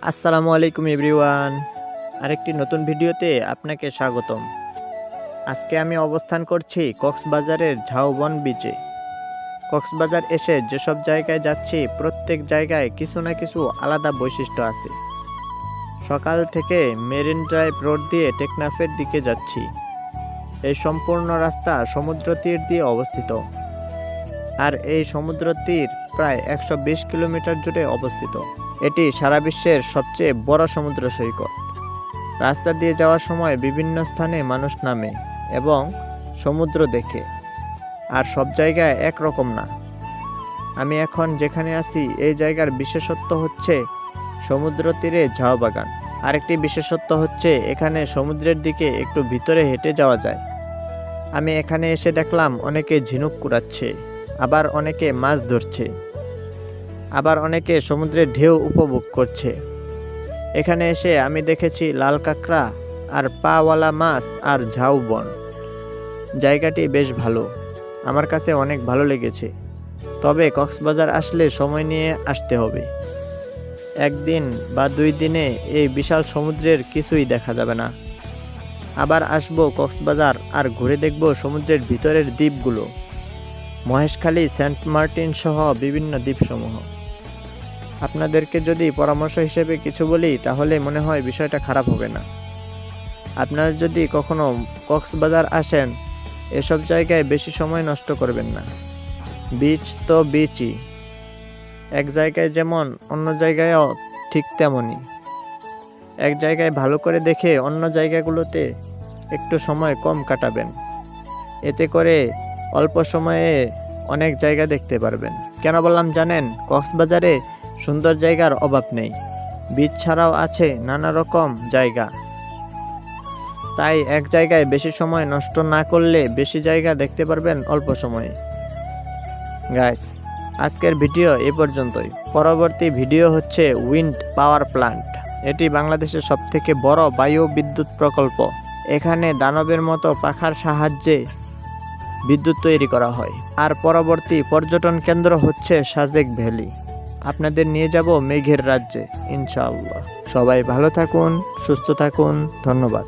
আসসালামু আলাইকুম এভরিওয়ান। আরেকটি নতুন ভিডিওতে আপনাকে স্বাগতম। আজকে আমি অবস্থান করছি কক্সবাজারের ঝাউবন বিচে। কক্সবাজার এসে যেসব জায়গায় যাচ্ছি প্রত্যেক জায়গায় কিছু না কিছু আলাদা বৈশিষ্ট্য আছে। সকাল থেকে মেরিন ড্রাইভ রোড দিয়ে টেকনাফের দিকে যাচ্ছি। এই সম্পূর্ণ রাস্তা সমুদ্র তীর দিয়ে অবস্থিত, আর এই সমুদ্র তীর প্রায় 120 কিলোমিটার জুড়ে অবস্থিত। এটি সারা বিশ্বের সবচেয়ে বড় সমুদ্র সৈকত। রাস্তা দিয়ে যাওয়ার সময় বিভিন্ন স্থানে মানুষ নামে এবং সমুদ্র দেখে, আর সব জায়গায় একরকম না। আমি এখন যেখানে আছি এই জায়গার বিশেষত্ব হচ্ছে সমুদ্র তীরে ঝাউ বাগান। আরেকটি বিশেষত্ব হচ্ছে এখানে সমুদ্রের দিকে একটু ভিতরে হেঁটে যাওয়া যায়। আমি এখানে এসে দেখলাম অনেকে ঝিনুক কুড়াচ্ছে, আবার অনেকে মাছ ধরছে, আবার অনেকে সমুদ্রের ঢেউ উপভোগ করছে। এখানে এসে আমি দেখেছি লাল কাঁকড়া আর পাওয়ালা মাছ আর ঝাউবন। জায়গাটি বেশ ভালো, আমার কাছে অনেক ভালো লেগেছে। তবে কক্সবাজার আসলে সময় নিয়ে আসতে হবে। একদিন বা 2 দিনে এই বিশাল সমুদ্রের কিছুই দেখা যাবে না। আবার আসবো কক্সবাজার আর ঘুরে দেখব সমুদ্রের ভিতরের দ্বীপগুলো, মহেশখালী, সেন্ট মার্টিন সহ বিভিন্ন দ্বীপসমূহ। আপনাদেরকে যদি পরামর্শ হিসেবে কিছু বলি তাহলে মনে হয় বিষয়টা খারাপ হবে না। আপনারা যদি কখনো কক্সবাজার আসেন এসব জায়গায় বেশি সময় নষ্ট করবেন না। বিচ তো বিচই, এক জায়গায় যেমন অন্য জায়গায়ও ঠিক তেমনই। এক জায়গায় ভালো করে দেখে অন্য জায়গাগুলোতে একটু সময় কম কাটাবেন, এতে করে অল্প সময়ে অনেক জায়গা দেখতে পারবেন। কেন বললাম জানেন? কক্সবাজারে সুন্দর জায়গার অভাব নেই, বিচ ছাড়াও আছে নানা রকম জায়গা। তাই এক জায়গায় বেশি সময় নষ্ট না করলে বেশি জায়গা দেখতে পারবেন অল্প সময়ে। গাইস, আজকের ভিডিও এ পর্যন্তই। পরবর্তী ভিডিও হচ্ছে উইন্ড পাওয়ার প্ল্যান্ট। এটি বাংলাদেশের সবথেকে বড় বায়ু বিদ্যুৎ প্রকল্প। এখানে দানবের মতো পাখার সাহায্যে বিদ্যুৎ তৈরি করা হয়। আর পরবর্তী পর্যটন কেন্দ্র হচ্ছে সাজেক ভ্যালি। আপনাদের নিয়ে যাব মেঘের রাজ্যে ইনশাআল্লাহ। সবাই ভালো থাকুন, সুস্থ থাকুন। ধন্যবাদ।